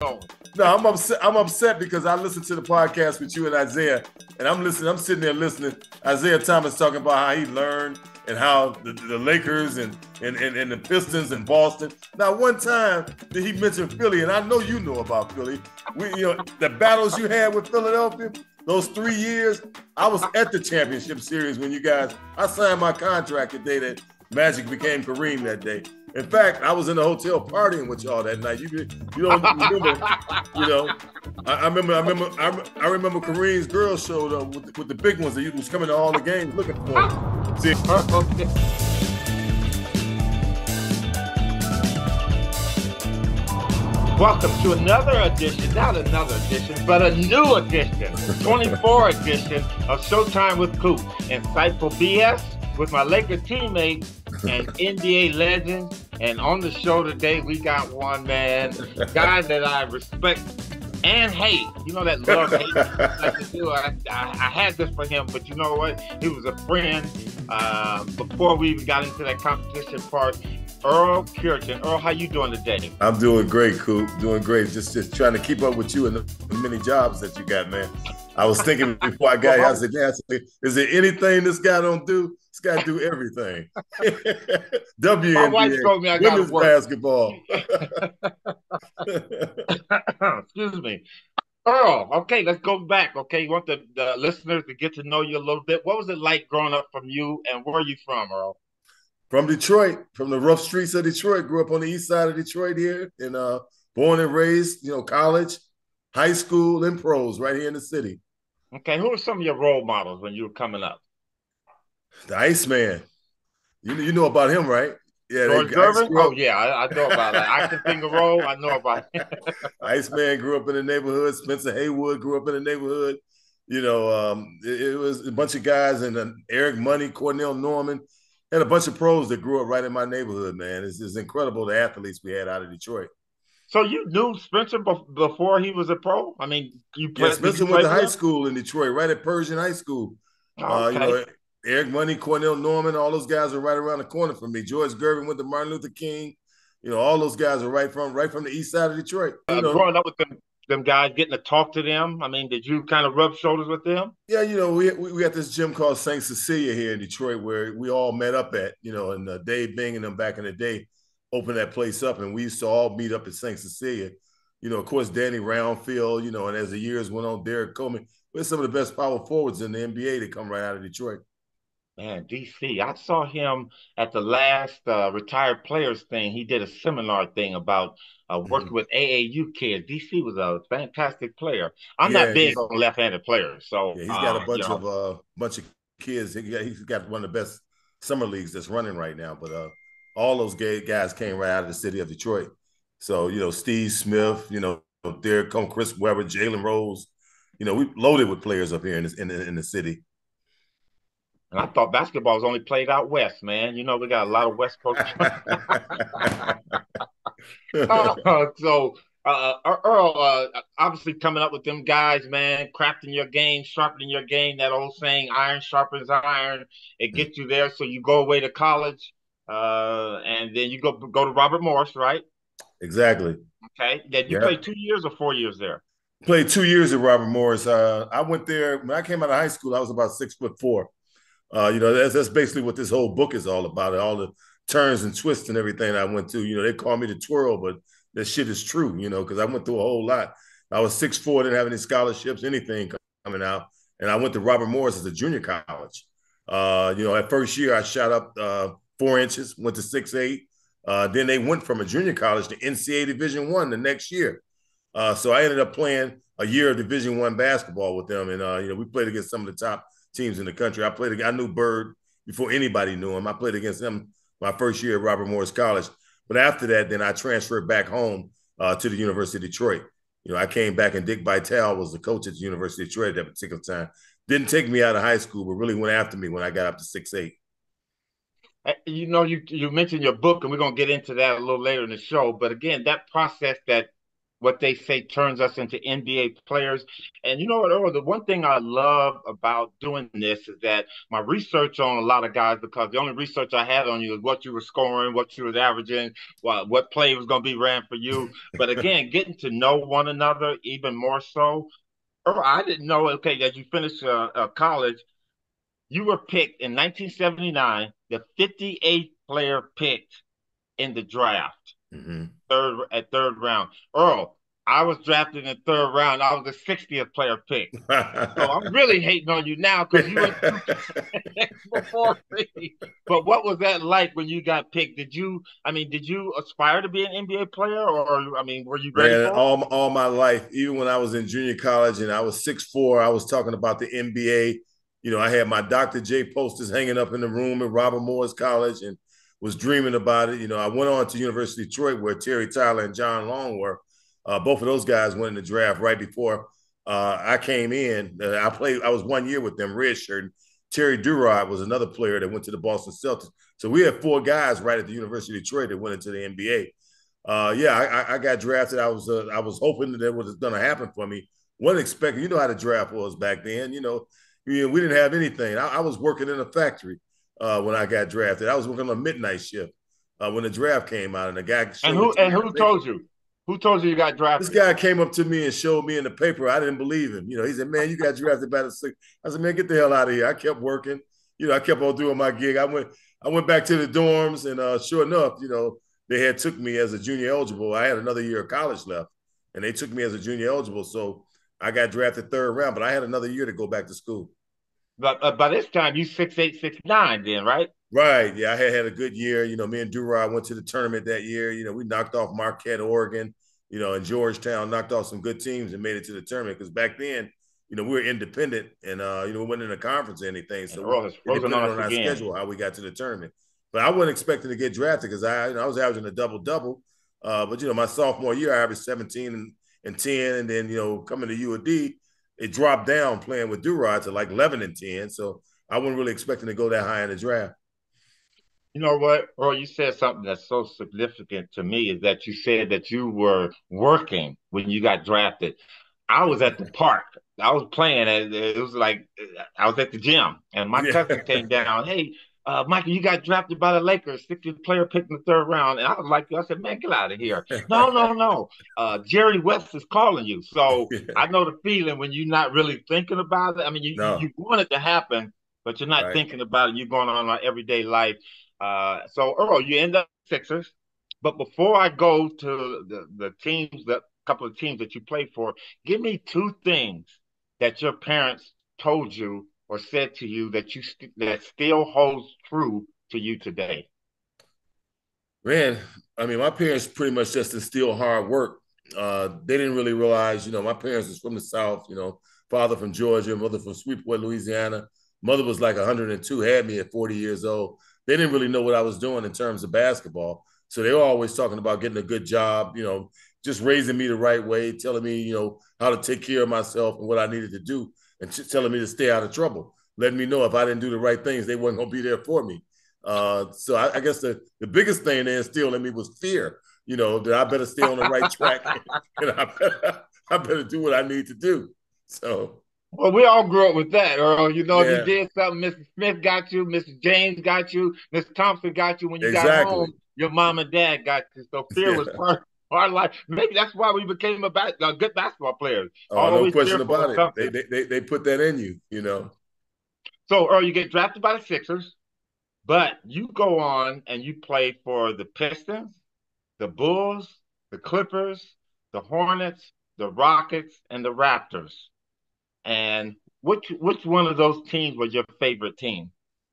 No, I'm upset. I'm upset because I listened to the podcast with you and Isiah, and I'm listening. I'm sitting there listening. Isiah Thomas talking about how he learned and how the Lakers and the Pistons and Boston. Now, one time did he mention Philly, and I know you know about Philly. The battles you had with Philadelphia, those 3 years. I was at the championship series when you guys. I signed my contract the day that Magic became Kareem that day. In fact, I was in the hotel partying with y'all that night. You don't remember, I remember Kareem's girl showed up with the big ones that was coming to all the games looking for him. See? Welcome to another edition, not another edition, but a new edition, 24 edition of Showtime with Coop. Insightful BS with my Laker teammate and NBA legend. And on the show today, we got one man, guy that I respect and hate. You know that love hate like to do. I had this for him, but you know what? He was a friend before we even got into that competition part. Earl Cureton. Earl, how you doing today? I'm doing great, Coop. Doing great. Just trying to keep up with you and the many jobs that you got, man. I was thinking before I got here, I said, is there anything this guy don't do? This guy do everything. WNBA, my wife told me I women's basketball. Excuse me. Earl, okay, let's go back. Okay, you want the listeners to get to know you a little bit. What was it like growing up from you, and where are you from, Earl? From Detroit, from the rough streets of Detroit. Grew up on the east side of Detroit here, and born and raised, college, high school, and pros right here in the city. Okay, who were some of your role models when you were coming up? The Iceman. You know about him, right? Yeah, George Gervin? Oh, yeah, I know about that. I can finger roll. I know about it. Iceman grew up in the neighborhood. Spencer Haywood grew up in the neighborhood. It was a bunch of guys, and Eric Money, Cornell Norman, and a bunch of pros that grew up right in my neighborhood, man. It's incredible the athletes we had out of Detroit. So you knew Spencer before he was a pro? I mean, you played. Yeah, Spencer went to high school in Detroit, right at Pershing High School. Okay. Eric Money, Cornell Norman, all those guys are right around the corner from me. George Gervin went to Martin Luther King. All those guys are right from the east side of Detroit. Growing up with them guys, getting to talk to them. I mean, did you kind of rub shoulders with them? Yeah, we got this gym called St. Cecilia here in Detroit where we all met up at, and Dave Bing and them back in the day opened that place up, and we used to all meet up at St. Cecilia. Of course, Danny Roundfield, and as the years went on, Derek Coleman. We're some of the best power forwards in the NBA that come right out of Detroit. Man, DC, I saw him at the last retired players thing. He did a seminar thing about working with AAU kids. DC was a fantastic player. I'm not big on left-handed players, so he's got a bunch of kids. He's got one of the best summer leagues that's running right now. But all those guys came right out of the city of Detroit. So Steve Smith, Derek Coleman, Chris Webber, Jalen Rose. We loaded with players up here in the city. And I thought basketball was only played out west, man. We got a lot of West Coast. Earl, obviously coming up with them guys, man, crafting your game, sharpening your game, that old saying, iron sharpens iron. It gets you there. So you go away to college, and then you go to Robert Morris, right? Exactly. Okay. Then you played 2 years or 4 years there? Played 2 years at Robert Morris. I went there when I came out of high school. I was about 6'4". That's basically what this whole book is all about. All the turns and twists and everything I went to. They call me the Twirl, but that shit is true. Because I went through a whole lot. I was 6'4", didn't have any scholarships, anything coming out, and I went to Robert Morris as a junior college. At first year I shot up 4 inches, went to 6'8". Then they went from a junior college to NCAA Division I the next year. So I ended up playing a year of Division I basketball with them, and we played against some of the top teams in the country. I knew Bird before anybody knew him. I played against him my first year at Robert Morris College. But after that, then I transferred back home to the University of Detroit. I came back, and Dick Vitale was the coach at the University of Detroit at that particular time. Didn't take me out of high school, but really went after me when I got up to 6'8". You mentioned your book, and we're going to get into that a little later in the show. But again, that process that what they say turns us into NBA players. And you know what, Earl, the one thing I love about doing this is that my research on a lot of guys, because the only research I had on you is what you were scoring, what you was averaging, what play was going to be ran for you. But again, getting to know one another even more so. Earl, I didn't know, okay, as you finished college, you were picked in 1979, the 58th player picked in the draft, Mm-hmm. third round. Earl, I was drafted in the third round. I was the 60th player picked. So I'm really hating on you now because you went two before me. But what was that like when you got picked? Did you aspire to be an NBA player, or I mean, were you ready Man, for it? all my life, even when I was in junior college and I was 6'4", I was talking about the NBA. You know, I had my Dr. J posters hanging up in the room at Robert Morris College and was dreaming about it. You know, I went on to University of Detroit where Terry Tyler and John Long were. Both of those guys went in the draft right before I came in. I was 1 year with them, redshirt. Terry Durod was another player that went to the Boston Celtics. So we had 4 guys right at the University of Detroit that went into the NBA. Yeah, I got drafted. I was hoping that was going to happen for me. Wasn't expecting. You know how the draft was back then. You know, we didn't have anything. I was working in a factory when I got drafted. I was working on a midnight shift when the draft came out, and the guy And showed it who to me and in who the paper. told you? Who told you got This drafted? guy came up to me and showed me in the paper. I didn't believe him. You know, he said, "Man, you got drafted by the six." I said, "Man, get the hell out of here." I kept working. You know, I kept on doing my gig. I went back to the dorms, and sure enough, you know, they had took me as a junior eligible. I had another year of college left, and they took me as a junior eligible. So I got drafted third round, but I had another year to go back to school. But by this time, you 6'8", 6'9", then, right? Right. Yeah, I had a good year. You know, me and Durod went to the tournament that year. You know, we knocked off Marquette, Oregon, you know, and Georgetown, knocked off some good teams and made it to the tournament. Because back then, you know, we were independent and, you know, we weren't in a conference or anything. And So Earl has it frozen on depended us on our again. schedule how we got to the tournament. But I wasn't expecting to get drafted because I was averaging a double-double. But, you know, my sophomore year, I averaged 17 and 10. And then, you know, coming to UAD, it dropped down playing with Durod to like 11 and 10. So I wasn't really expecting to go that high in the draft. You know what, Earl, you said something that's so significant to me is that you said that you were working when you got drafted. I was at the park. I was playing. It was like I was at the gym, and my cousin Yeah. came down. Hey, Michael, you got drafted by the Lakers, 60th player picked in the third round. And I was like, I said, man, get out of here. No, no, no. Jerry West is calling you. So Yeah. I know the feeling when you're not really thinking about it. I mean, you No, want it to happen, but you're not right. thinking about it. You're going on our everyday life. So Earl, you end up Sixers. But before I go to the teams, the couple of teams that you played for, give me 2 things that your parents told you or said to you that that still holds true to you today. Man, I mean, my parents pretty much just instilled hard work. They didn't really realize, you know, my parents was from the South, you know, father from Georgia, mother from Shreveport, Louisiana. Mother was like 102, had me at 40 years old. They didn't really know what I was doing in terms of basketball. So they were always talking about getting a good job, you know, just raising me the right way, telling me, you know, how to take care of myself and what I needed to do, and telling me to stay out of trouble, letting me know if I didn't do the right things, they weren't going to be there for me. So I guess the biggest thing they instilled in me was fear, you know, that I better stay on the right track and I better do what I need to do. So, Well, we all grew up with that, Earl. You know, if you yeah, did something, Mr. Smith got you, Mr. James got you, Miss Thompson got you. When you got exactly. home, your mom and dad got you. So fear was Yeah. part of our life. Maybe that's why we became good basketball players. Oh, no Always question fearful of about it. something. They put that in you, you know. So, Earl, you get drafted by the Sixers, but you go on and you play for the Pistons, the Bulls, the Clippers, the Hornets, the Rockets, and the Raptors. And which one of those teams was your favorite team,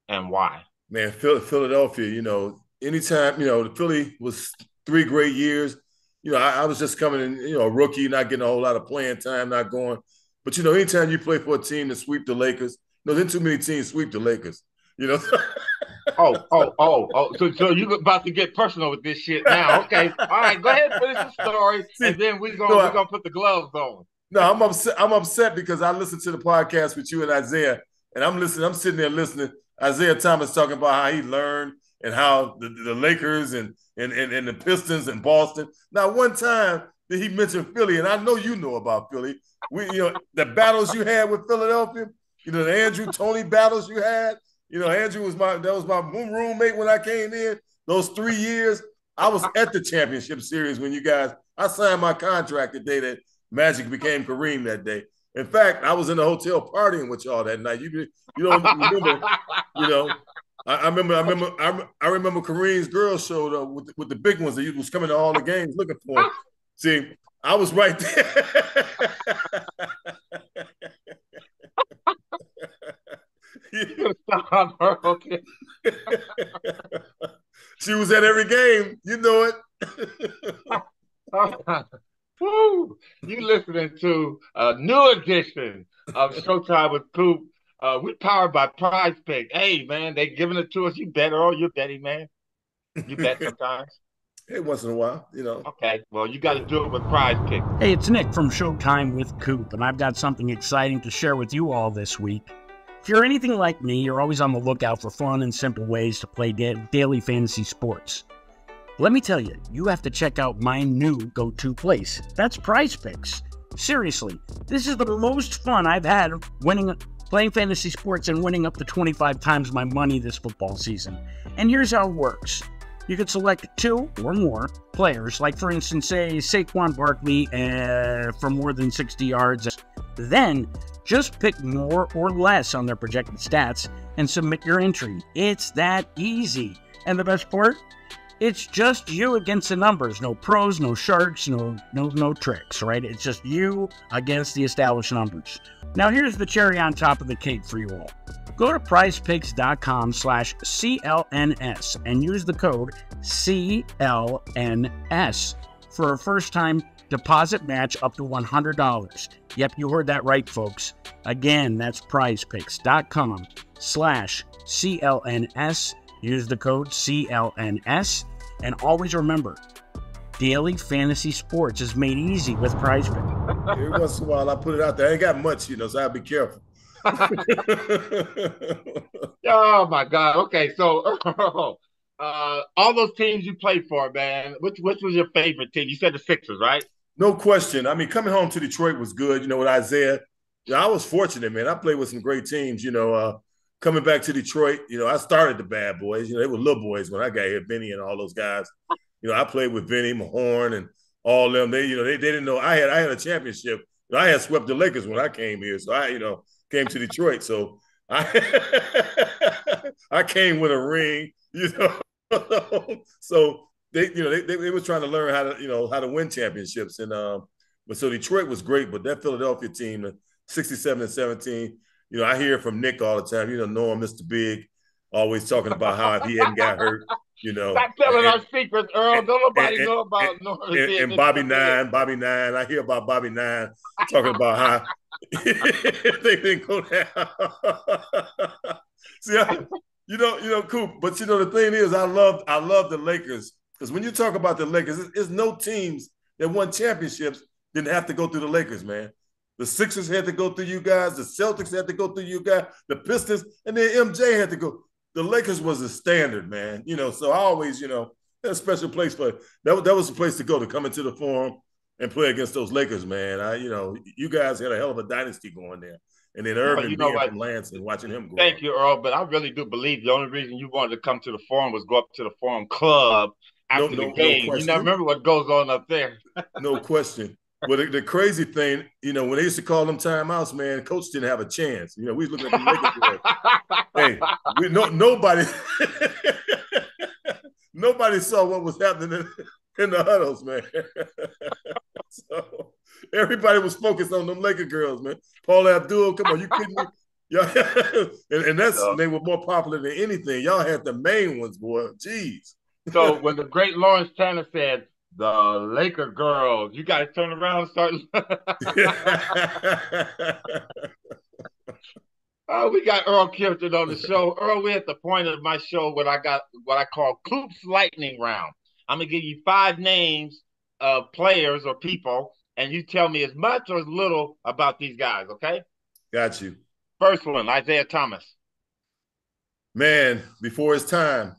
and why? Man, Philadelphia, you know, anytime, you know, Philly was 3 great years. You know, I was just coming in, you know, a rookie, not getting a whole lot of playing time, not going. But, you know, anytime you play for a team to sweep the Lakers, no, then too many teams sweep the Lakers, you know. Oh, oh, oh, oh. So you about to get personal with this shit now. Okay. All right, go ahead and finish the story, See, and then we're no, gonna we're gonna put the gloves on. no, I'm upset. I'm upset because I listened to the podcast with you and Isiah, and I'm listening. I'm sitting there listening. Isiah Thomas talking about how he learned and how the Lakers and the Pistons and Boston. Now, one time that he mentioned Philly, and I know you know about Philly. The battles you had with Philadelphia, the Andrew Toney battles you had. Andrew was my roommate when I came in. Those 3 years, I was at the championship series when I signed my contract the day that Magic became Kareem that day. In fact, I was in the hotel partying with y'all that night. You don't remember, I remember Kareem's girls showed up with the big ones that was coming to all the games looking for him. See, I was right there. Okay. She was at every game. You know it. Woo! You listening to a new edition of Showtime with Coop. We're powered by PrizePicks. Hey, man, they giving it to us. You bet, Earl. You're betting, man. You bet sometimes. Hey, once in a while, Okay, well, you got to do it with PrizePicks. Hey, it's Nick from Showtime with Coop, and I've got something exciting to share with you all this week. If you're anything like me, you're always on the lookout for fun and simple ways to play daily fantasy sports. Let me tell you, you have to check out my new go-to place. That's PrizePicks. Seriously, this is the most fun I've had playing fantasy sports and winning up to 25 times my money this football season. And here's how it works. You can select 2 or more players, like for instance, say Saquon Barkley for more than 60 yards. Then just pick more or less on their projected stats and submit your entry. It's that easy. And the best part? It's just you against the numbers. No pros, no sharks, no tricks, right? It's just you against the established numbers. Now here's the cherry on top of the cake for you all. Go to prizepicks.com/CLNS and use the code CLNS for a first-time deposit match up to $100. Yep, you heard that right, folks. Again, that's prizepicks.com/CLNS. Use the code CLNS. And always remember, daily fantasy sports is made easy with PrizePicks. Every once in a while, I put it out there. I ain't got much, so I'll be careful. Oh, my God. Okay, so all those teams you played for, man, which was your favorite team? You said the Sixers, right? No question. I mean, coming home to Detroit was good, with Isiah. I was fortunate, man. I played with some great teams, coming back to Detroit, I started the bad boys. They were little boys when I got here, Vinny and all those guys. I played with Vinny, Mahorn, and all them. They didn't know I had a championship. I had swept the Lakers when I came here, so I, came to Detroit. So I came with a ring, So they were trying to learn how to win championships, and but so Detroit was great, but that Philadelphia team, the 67 and 17. I hear from Nick all the time. Norm, Mr. Big, always talking about how if he hadn't got hurt, Stop telling our secrets, Earl. Don't nobody know about Norm. And Bobby Nine. I hear about Bobby Nine talking about how they didn't go down. See, Coop. But the thing is, I love the Lakers, because when you talk about the Lakers, it's no teams that won championships didn't have to go through the Lakers, man. The Sixers had to go through you guys. The Celtics had to go through you guys. The Pistons, and then MJ had to go. The Lakers was the standard, man. So I always, had a special place for that was the place to go, to come into the Forum and play against those Lakers, man. You guys had a hell of a dynasty going there. And then Irvin being from Lansing, watching him grow. Thank you, Earl. But I really do believe the only reason you wanted to come to the Forum was go up to the Forum Club after the game. You never remember what goes on up there. No question. Well, the crazy thing, when they used to call them timeouts, man, coach didn't have a chance. We was looking at the Lakers. Hey, nobody saw what was happening in the huddles, man. So everybody was focused on them Laker girls, man. Paul Abdul, come on, you kidding me? Y'all, and they were more popular than anything. Y'all had the main ones, boy. Jeez. So when the great Lawrence Tanner said, "The Laker girls," you guys turn around and start. Oh, we got Earl Cureton on the show. Earl, we're at the point of my show what I call Coop's lightning round. I'm gonna give you 5 names of players or people, and you tell me as much or as little about these guys. Okay? Got you. First one, Isiah Thomas. Man, before his time,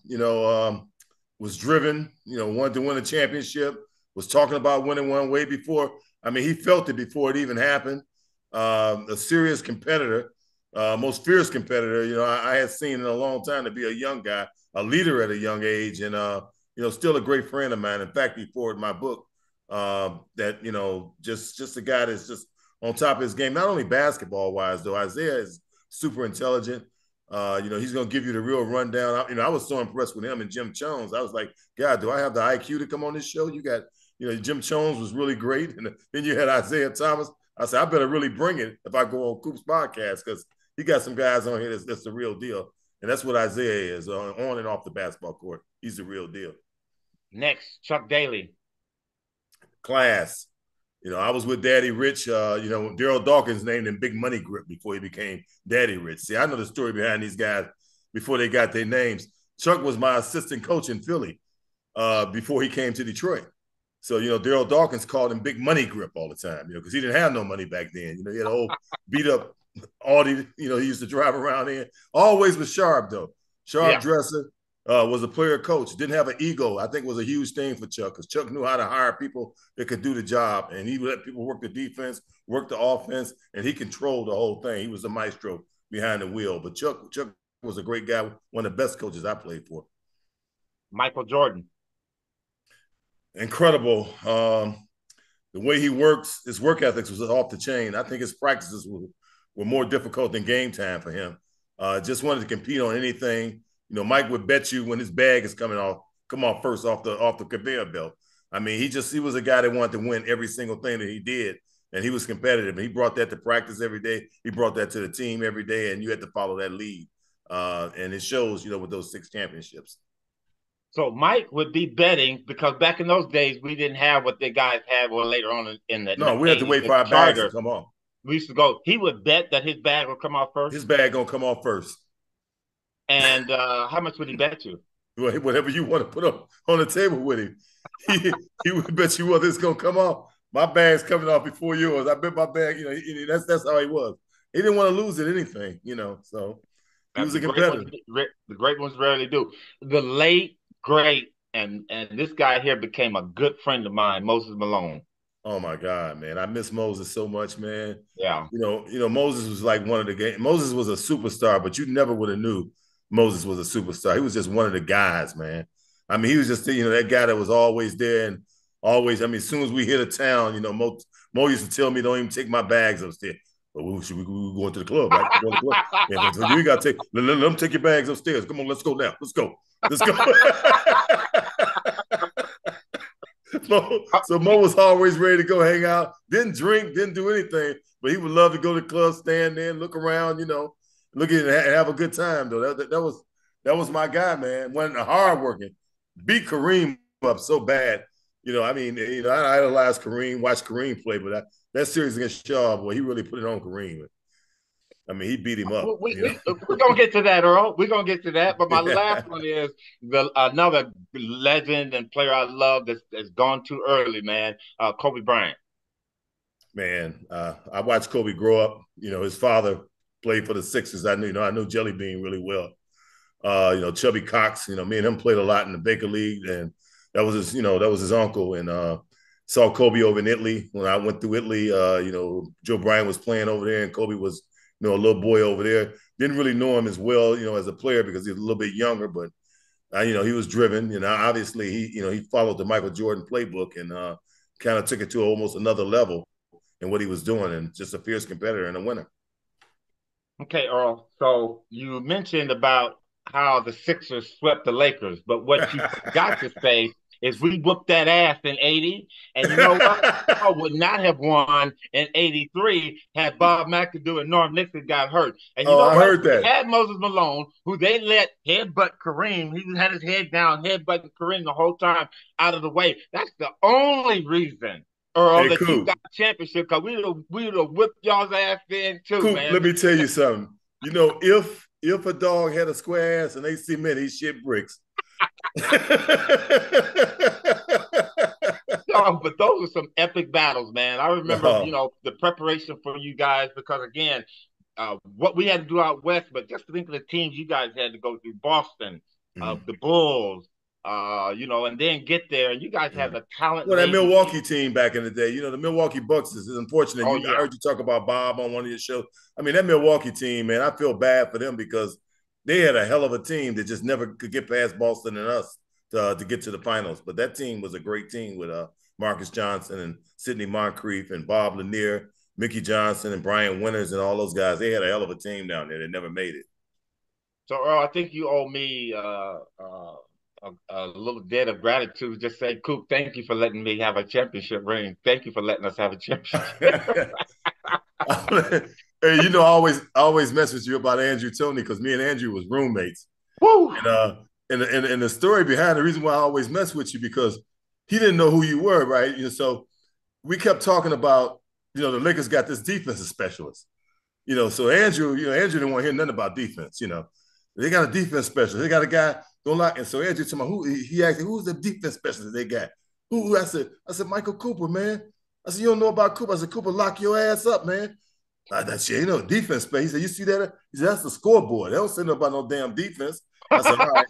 was driven, wanted to win a championship, was talking about winning one way before. I mean, he felt it before it even happened. A serious competitor, most fierce competitor, I had seen in a long time to be a young guy, a leader at a young age, and, still a great friend of mine. In fact, he forwarded my book that, just a guy that's just on top of his game, not only basketball wise, though. Isiah is super intelligent. He's going to give you the real rundown. I was so impressed with him and Jim Jones. I was like, God, do I have the IQ to come on this show? You got, Jim Jones was really great. And then you had Isiah Thomas. I said, I better really bring it if I go on Coop's podcast, because he got some guys on here that's the real deal. And that's what Isiah is on and off the basketball court. He's the real deal. Next, Chuck Daly. Class. I was with Daddy Rich. Daryl Dawkins named him Big Money Grip before he became Daddy Rich. See, I know the story behind these guys before they got their names. Chuck was my assistant coach in Philly before he came to Detroit. So, Daryl Dawkins called him Big Money Grip all the time, because he didn't have no money back then. He had an old beat up Audi, he used to drive around in. Always was sharp, though. Sharp dresser, was a player coach. Didn't have an ego. I think was a huge thing for Chuck, because Chuck knew how to hire people that could do the job. And he would let people work the defense, work the offense, and he controlled the whole thing. He was the maestro behind the wheel. But Chuck was a great guy, one of the best coaches I played for. Michael Jordan. Incredible. The way he works, his work ethics was off the chain. I think his practices were more difficult than game time for him. Just wanted to compete on anything. Mike would bet you when his bag is come off first off the conveyor belt. I mean, he was a guy that wanted to win every single thing that he did, and he was competitive. And he brought that to practice every day. He brought that to the team every day, and you had to follow that lead. And it shows, with those 6 championships. So Mike would be betting, because back in those days we didn't have what the guys had later on in the. No, we had to wait for our bags to come off. We used to go. He would bet that his bag would come off first. His bag gonna come off first. And how much would he bet you? Whatever you want to put on the table with him, he would bet you whether it's gonna come off. My bag's coming off before yours. I bet my bag. That's how he was. He didn't want to lose at anything. So he was a competitor. The great ones rarely do. The late great, and this guy here became a good friend of mine, Moses Malone. Oh my God, man. I miss Moses so much, man. Yeah. Moses was like one of the game. Moses was a superstar, but you never would have knew Moses was a superstar. He was just one of the guys, man. I mean, he was just, that guy that was always there and always, as soon as we hit a town, Mo used to tell me, don't even take my bags upstairs. But we going to the club, right? Going to the club. Yeah, so you got to let them take your bags upstairs. Come on, let's go now. Let's go. So Mo was always ready to go hang out. Didn't drink, didn't do anything, but he would love to go to the club, stand there, look around, look at it and have a good time. Though that was my guy, man. Wasn't hardworking. Beat Kareem up so bad. I idolized Kareem, watched Kareem play, but that series against Shaw, boy, he really put it on Kareem. He beat him up. We're going to get to that, Earl. We're going to get to that. But my last one is another legend and player I love that's gone too early, man, Kobe Bryant. Man, I watched Kobe grow up. His father played for the Sixers. I knew Jellybean really well. Chubby Cox, me and him played a lot in the Baker League, and that was his uncle. And saw Kobe over in Italy. When I went through Italy, Joe Bryant was playing over there, and Kobe was a little boy over there. Didn't really know him as well, as a player, because he was a little bit younger, but he was driven. Obviously he followed the Michael Jordan playbook and kind of took it to almost another level in what he was doing, and just a fierce competitor and a winner. Okay, Earl. So you mentioned about how the Sixers swept the Lakers, but what you forgot to say is we whooped that ass in 80. And you know what? I would not have won in 83 had Bob McAdoo and Norm Nixon got hurt. And I heard that. We had Moses Malone, who they let headbutt Kareem. He had his head down, headbutting Kareem the whole time out of the way. That's the only reason, Earl, that you got a championship, because we would have whipped y'all's ass then too, Coop, man. Let me tell you something. If a dog had a square ass and they cement, he shit bricks. But those are some epic battles, man. I remember, the preparation for you guys, because again, what we had to do out west, but just to think of the teams you guys had to go through: Boston, the Bulls, and then get there. And you guys Yeah. have a talent Well, that laden Milwaukee team. team back in the day, the Milwaukee Bucks is unfortunate. Oh I yeah. heard you talk about Bob on one of your shows. I mean, that Milwaukee team, man, I feel bad for them because they had a hell of a team that just never could get past Boston and us to get to the finals. But that team was a great team with Marcus Johnson and Sidney Moncrief and Bob Lanier, Mickey Johnson and Bryant Winters and all those guys. They had a hell of a team down there. They never made it. So Earl, I think you owe me a little debt of gratitude. Just say, Coop, thank you for letting me have a championship ring. Thank you for letting us have a championship. Hey, I always mess with you about Andrew Toney because me and Andrew was roommates. Woo! And the story behind the reason why I always mess with you because he didn't know who you were, right? So we kept talking about, the Lakers got this defensive specialist. So Andrew didn't want to hear nothing about defense. They got a defense specialist. They got a guy don't like. And so Andrew told me he asked me, who's the defense specialist they got? Who? I said Michael Cooper, man. I said, you don't know about Cooper. I said, Cooper, lock your ass up, man. That shit, defense space. He said, you see that? He said, that's the scoreboard. They don't say nothing about no damn defense. I said, all right.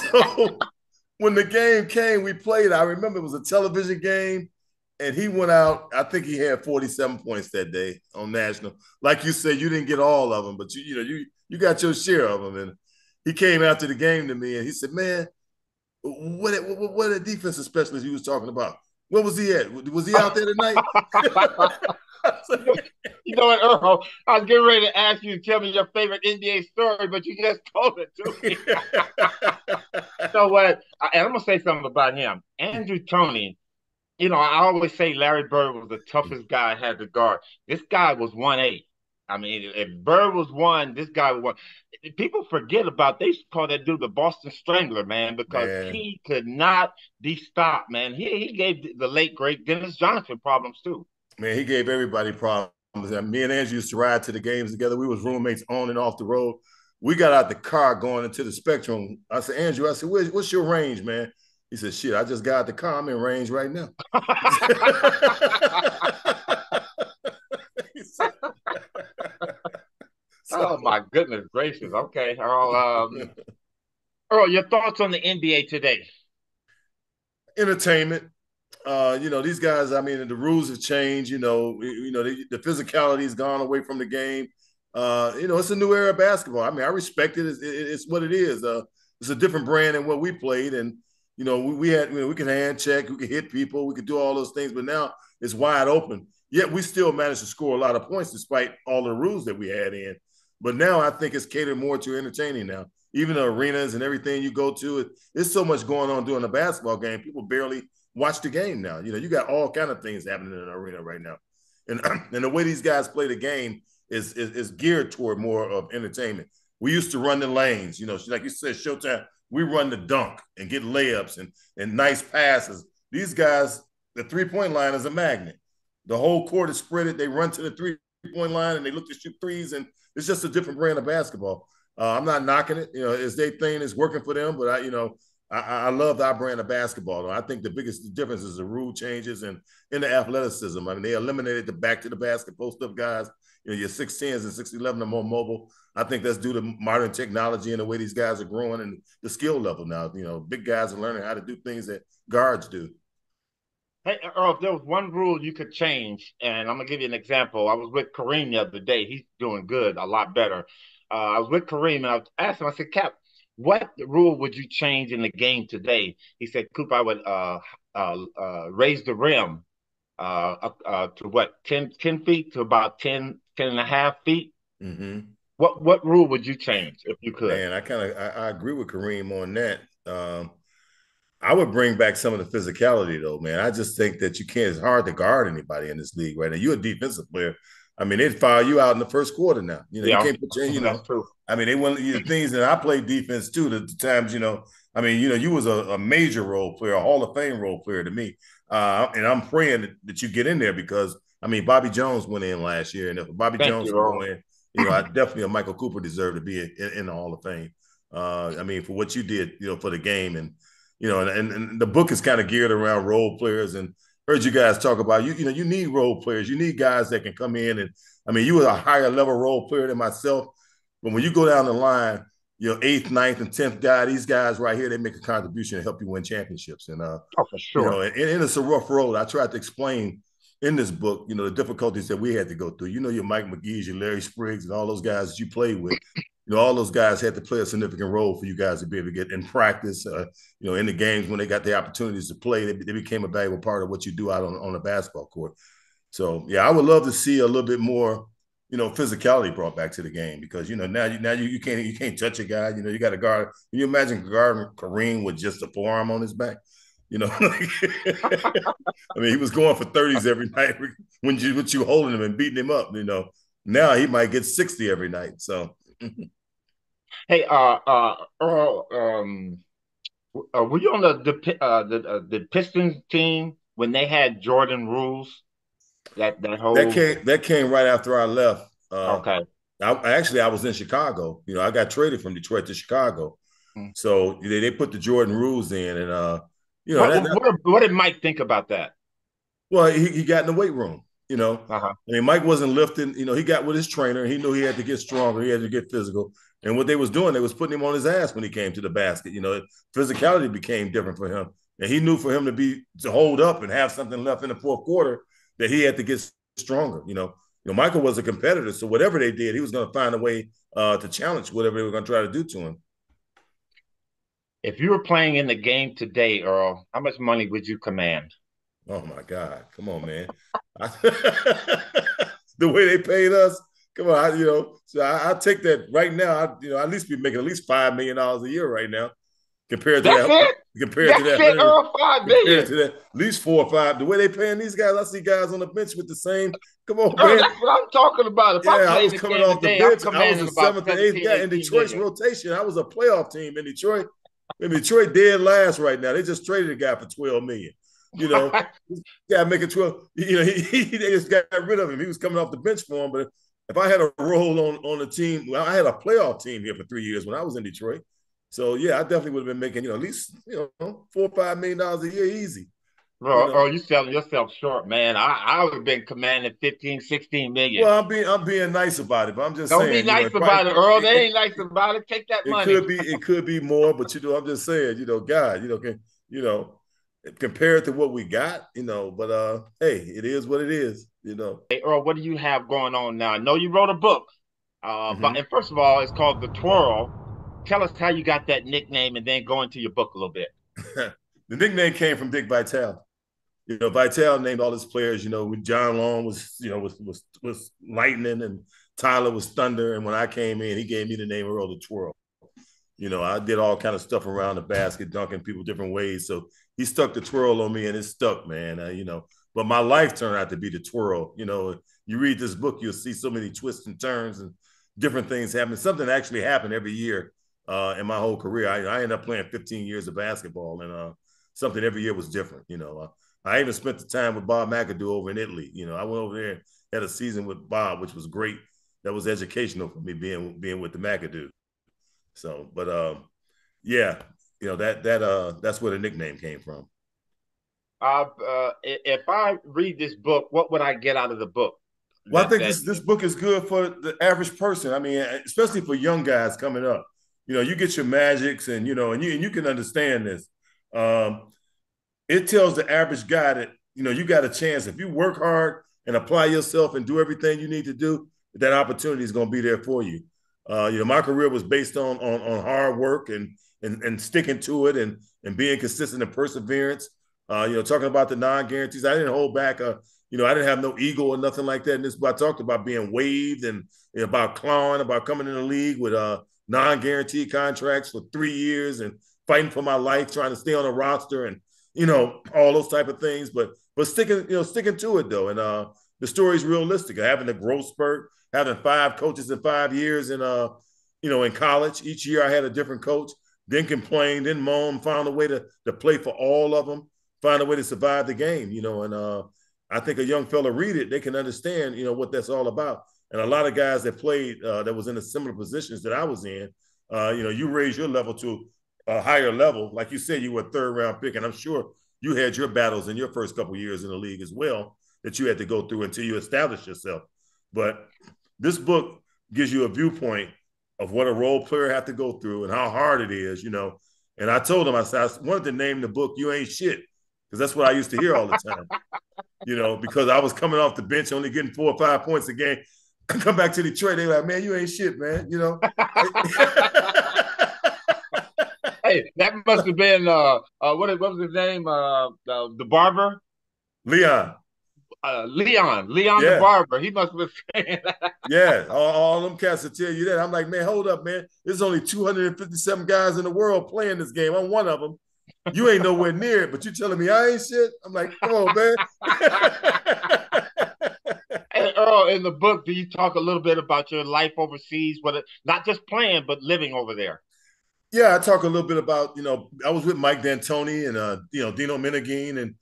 So when the game came, we played. I remember it was a television game, and he went out. I think he had 47 points that day on national. Like you said, you didn't get all of them, but you got your share of them. And he came after the game to me, and he said, man, what a defensive specialist he was talking about. Where was he at? Was he out there tonight? You know what, Earl? I was getting ready to ask you to tell me your favorite NBA story, but you just told it to me. So what? And I'm gonna say something about him. Andrew Toney. I always say Larry Bird was the toughest guy I had to guard. This guy was 1'8". I mean, if Bird was one, this guy was one. People forget about, they used to call that dude the Boston Strangler, man, because he could not be stopped, man. He gave the late, great Dennis Johnson problems, too. Man, he gave everybody problems. Me and Andrew used to ride to the games together. We was roommates on and off the road. We got out the car going into the Spectrum. I said, Andrew, what's your range, man? He said, shit, I just got out the car. I'm in range right now. Oh, my goodness gracious. Okay, Earl. Earl, your thoughts on the NBA today? Entertainment. These guys, I mean, the rules have changed. The physicality has gone away from the game. It's a new era of basketball. I mean, I respect it. It's what it is. It's a different brand than what we played. And, we can hand check, we could hit people, we could do all those things. But now it's wide open. Yet we still managed to score a lot of points despite all the rules that we had in. But now I think it's catered more to entertaining now. Even the arenas and everything you go to, there's so much going on during a basketball game. People barely watch the game now. You got all kind of things happening in an arena right now. And the way these guys play the game is geared toward more of entertainment. We used to run the lanes, like you said, Showtime, we run the dunk and get layups and nice passes. These guys, the three-point line is a magnet. The whole court is spread. They run to the three-point line and they look to shoot threes, and it's just a different brand of basketball. I'm not knocking it. It's their thing. It's working for them, but I love our brand of basketball. I think the biggest difference is the rule changes and in the athleticism. I mean, they eliminated the back to the basket post-up guys. Your 6'10s and 6'11 are more mobile. I think that's due to modern technology and the way these guys are growing and the skill level now. Big guys are learning how to do things that guards do. Hey, Earl, if there was one rule you could change, and I'm going to give you an example. I was with Kareem the other day. He's doing good, a lot better. I was with Kareem, and I asked him, I said, Cap, what rule would you change in the game today? He said, Coop, I would raise the rim to what, 10 feet to about 10 and a half feet? Mm-hmm. What rule would you change if you could? Man, I agree with Kareem on that. I would bring back some of the physicality, though, man. I just think that you can't. It's hard to guard anybody in this league right now. You're a defensive player. I mean, they'd foul you out in the first quarter now. You can't put your, That's true. I mean, they want the things that I played defense too. The times, I mean, you was a major role player, a Hall of Fame role player to me. And I'm praying that you get in there because, I mean, Bobby Jones went in last year. And if Bobby Jones can go in, I definitely, Michael Cooper deserved to be in the Hall of Fame. I mean, for what you did, for the game. And, and the book is kind of geared around role players. And heard you guys talk about, you need role players. You need guys that can come in. And, I mean, you were a higher level role player than myself. But when you go down the line, your eighth, ninth, and 10th guy, these guys right here, they make a contribution to help you win championships. And, Oh, for you sure. know, and it's a rough road. I tried to explain in this book, you know, the difficulties that we had to go through. You know, your Mike McGee's, your Larry Spriggs, and all those guys that you played with. You know, all those guys had to play a significant role for you guys to be able to get in practice, you know, in the games when they got the opportunities to play. They became a valuable part of what you do out on the basketball court. So, yeah, I would love to see a little bit more, you know, physicality brought back to the game because, you know, now you can't touch a guy. You know, you got to guard. Can you imagine guarding Kareem with just a forearm on his back? You know, I mean, he was going for 30s every night when you holding him and beating him up. You know, now he might get 60 every night. So, Hey, Earl, were you on the Pistons team when they had Jordan rules? That whole that came right after I left. Okay. I was in Chicago. You know, I got traded from Detroit to Chicago. So they put the Jordan rules in, and you know, what did Mike think about that? Well, he got in the weight room. You know, I mean, Mike wasn't lifting. You know, he got with his trainer. He knew he had to get stronger. He had to get physical. And what they was doing, they was putting him on his ass when he came to the basket. You know, physicality became different for him, and he knew for him to hold up and have something left in the fourth quarter that he had to get stronger. You know, Michael was a competitor, so whatever they did, he was going to find a way to challenge whatever they were going to try to do to him. If you were playing in the game today, Earl, how much money would you command? Oh my God! Come on, man. The way they paid us, come on, you know. So I take that right now. You know, at least be making at least $5 million a year right now, compared to That's that. It? Compared to that, Earl, $5 million. to that, at least 4 or 5. The way they paying these guys, I see guys on the bench with the same. Come on, Earl, man. that's what I'm talking about. If I was coming off the bench. I was the 7th or 8th guy in Detroit's million. rotation. I was a playoff team in Detroit. I mean, Detroit dead last right now. They just traded a guy for $12 million. You know, yeah, making 12. You know, they just got rid of him. He was coming off the bench for him. But if I had a role on the team, well, I had a playoff team here for 3 years when I was in Detroit. So yeah, I definitely would have been making, you know, at least, you know, $4 or $5 million a year easy. Bro, you know? You selling yourself short, man. I would have been commanding 15, 16 million. Well, I'm being nice about it, but I'm just Don't saying. Don't be nice about it, Earl. They ain't nice about it. Take that money. It could be more, but you know, I'm just saying, you know, God, you know, compared to what we got, you know, but hey, it is what it is, you know. Hey, Earl, what do you have going on now? I know you wrote a book, but and first of all, it's called The Twirl. Tell us how you got that nickname, and then go into your book a little bit. The nickname came from Dick Vitale. You know, Vitale named all his players. You know, when John Long was, you know, was lightning, and Tyler was thunder, and when I came in, he gave me the name Earl The Twirl. You know, I did all kind of stuff around the basket, dunking people different ways. So he stuck the twirl on me, and it stuck, man. You know, but my life turned out to be the twirl. You know, you read this book, you'll see so many twists and turns and different things happen. Something actually happened every year in my whole career. I ended up playing 15 years of basketball, and something every year was different. You know, I even spent the time with Bob McAdoo over in Italy. You know, I went over there and had a season with Bob, which was great. That was educational for me being with the McAdoo. So, but yeah, you know, that's where the nickname came from. If I read this book, what would I get out of the book? Well, I think this book is good for the average person. I mean, especially for young guys coming up. You know, you get your magics, and you know, and you can understand this. It tells the average guy that, you know, you got a chance if you work hard and apply yourself and do everything you need to do. That opportunity is going to be there for you. You know, my career was based on hard work and sticking to it and being consistent and perseverance. You know, talking about the non-guarantees, I didn't hold back. You know, I didn't have no ego or nothing like that. And this, I talked about being waived and about clawing, about coming in the league with non-guaranteed contracts for 3 years and fighting for my life, trying to stay on a roster and, you know, all those type of things. But sticking to it though. And the story's realistic. Having a growth spurt, having 5 coaches in 5 years, and you know, in college, each year I had a different coach. Then complained, then moan, found a way to play for all of them, find a way to survive the game. You know, and I think a young fella read it, they can understand, you know, what that's all about. And a lot of guys that played that was in the similar positions that I was in, you know, you raise your level to a higher level. Like you said, you were a 3rd round pick, and I'm sure you had your battles in your first couple of years in the league as well that you had to go through until you established yourself. But this book gives you a viewpoint of what a role player have to go through and how hard it is, And I told him, I said, I wanted to name the book "You Ain't Shit," because that's what I used to hear all the time. Because I was coming off the bench, only getting 4 or 5 points a game. I come back to Detroit, they like, man, you ain't shit, man. Hey, that must have been what was his name? The barber, Leon. Leon Yeah. the barber. He must have been saying that. Yeah, all them cats will tell you that. I'm like, man, hold up, man. There's only 257 guys in the world playing this game. I'm one of them. You ain't nowhere near it, but you telling me I ain't shit? I'm like, come on, man. And Earl, in the book, do you talk a little bit about your life overseas, not just playing, but living over there? Yeah, I talk a little bit about, I was with Mike D'Antoni and, Dino Meneghin. And,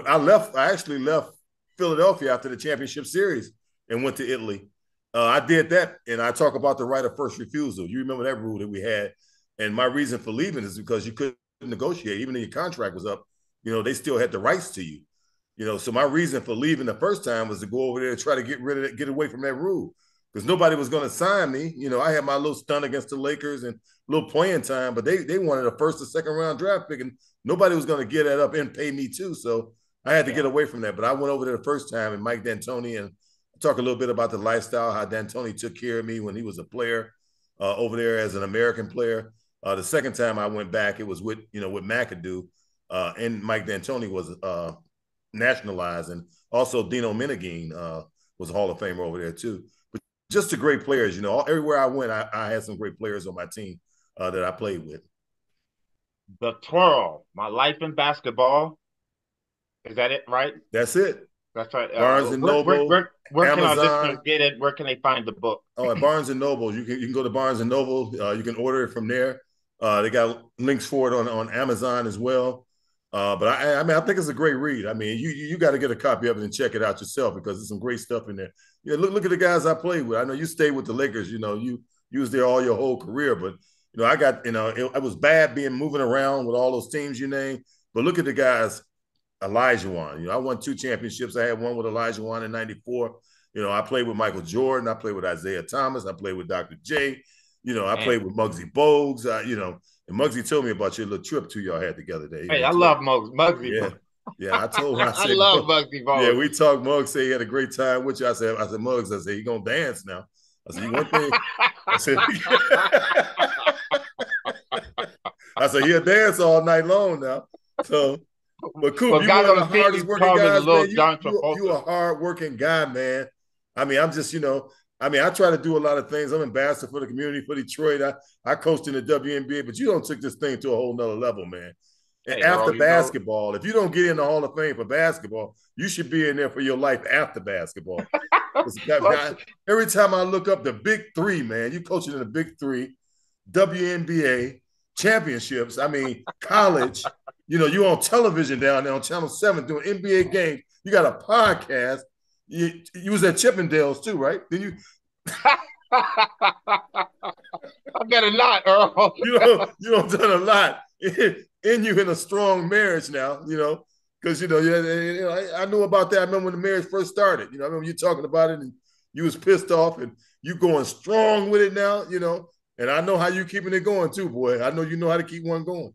I actually left Philadelphia after the championship series and went to Italy. I did that, and I talk about the right of first refusal. You remember that rule that we had. And my reason for leaving is because you couldn't negotiate. Even though your contract was up, they still had the rights to you. So my reason for leaving the first time was to go over there and try to get away from that rule, because nobody was going to sign me. I had my little stunt against the Lakers and a little playing time, but they wanted a first or second round draft pick, and nobody was going to get that up and pay me too. So I had to get away from that. But I went over there the first time, and Mike D'Antoni, and talk a little bit about the lifestyle, how D'Antoni took care of me when he was a player over there as an American player. The second time I went back, it was with McAdoo, and Mike D'Antoni was nationalized, and also Dino Meneghin was a Hall of Famer over there too. But just the great players, everywhere I went, I had some great players on my team that I played with. The Twirl, My Life in Basketball. Is that it, right? That's it. That's right. Barnes and Noble. Where can our listeners get it? Where can they find the book? Oh, at Barnes and Noble. You can go to Barnes and Noble. You can order it from there. They got links for it on Amazon as well. But I think it's a great read. I mean, you got to get a copy of it and check it out yourself, because there's some great stuff in there. Look at the guys I played with. I know you stayed with the Lakers. You was there all your whole career, but I got it was bad moving around with all those teams you named. But look at the guys. Olajuwon. I won 2 championships. I had one with Olajuwon in '94. I played with Michael Jordan. I played with Isiah Thomas. I played with Dr. J. I played with Mugsy Bogues. And Mugsy told me about your little trip y'all had together there. Hey, I love Mugsy. Yeah. Yeah, I told him. I love Mugsy Bogues. Yeah, we talked. Muggs said he had a great time with you. I said, Muggs, he gonna dance now. I said, one thing. I said, he'll dance all night long now. So, but Coop, you're one of the hardest working guys, man. You a hard working guy, man. I mean, I'm just, I try to do a lot of things. I'm ambassador for the community for Detroit. I coached in the WNBA, but you don't took this thing to a whole nother level, man. And after basketball, if you don't get in the Hall of Fame for basketball, you should be in there for your life after basketball. Every time I look up the big three, man, you coaching in the big three, WNBA, championships, college, you on television down there on Channel 7 doing NBA games. You got a podcast. You was at Chippendales too, right? Did you? I better not, Earl. You don't done a lot. And you in a strong marriage now, because I knew about that. I remember when the marriage first started. I remember you talking about it, and you was pissed off, and you going strong with it now. And I know how you keeping it going too, boy. I know you know how to keep one going.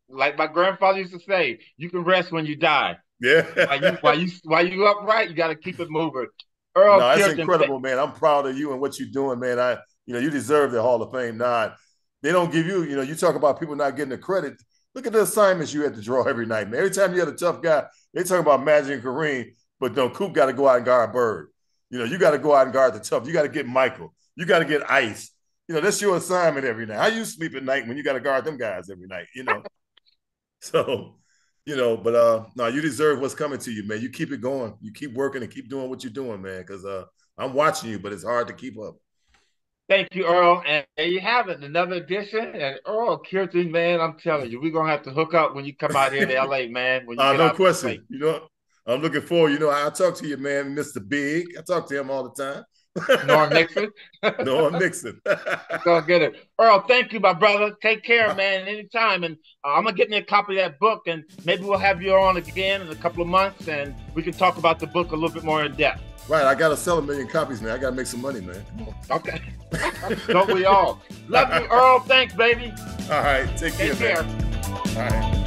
Like my grandfather used to say, you can rest when you die. Yeah. while you upright, you got to keep it moving. Earl, no, that's incredible, man. I'm proud of you and what you're doing, man. You deserve the Hall of Fame nod. They don't give you, you talk about people not getting the credit. Look at the assignments you had to draw every night, man. Every time you had a tough guy, they talk about Magic and Kareem, but Coop got to go out and guard Bird. You got to go out and guard the tough. You got to get Michael. You got to get Ice. That's your assignment every night. How you sleep at night when you got to guard them guys every night, So, but no, you deserve what's coming to you, man. You keep it going. You keep working and keep doing what you're doing, man, because I'm watching you, but it's hard to keep up. Thank you, Earl. And there you have it, another edition. And Earl Cureton, man, I'm telling you, we're going to have to hook up when you come out here to L.A., man. When you no question. I'm looking forward. I talk to you, man, Mr. Big. I talk to him all the time. Norm Nixon. Norm Nixon. Go get it. Earl, thank you, my brother. Take care, man, anytime. And I'm going to get me a copy of that book, and maybe we'll have you on again in a couple of months, and we can talk about the book a little bit more in depth. Right, I got to sell 1 million copies, man. I got to make some money, man. Okay. Don't we all? Love you, Earl. Thanks, baby. All right, take care, man. All right.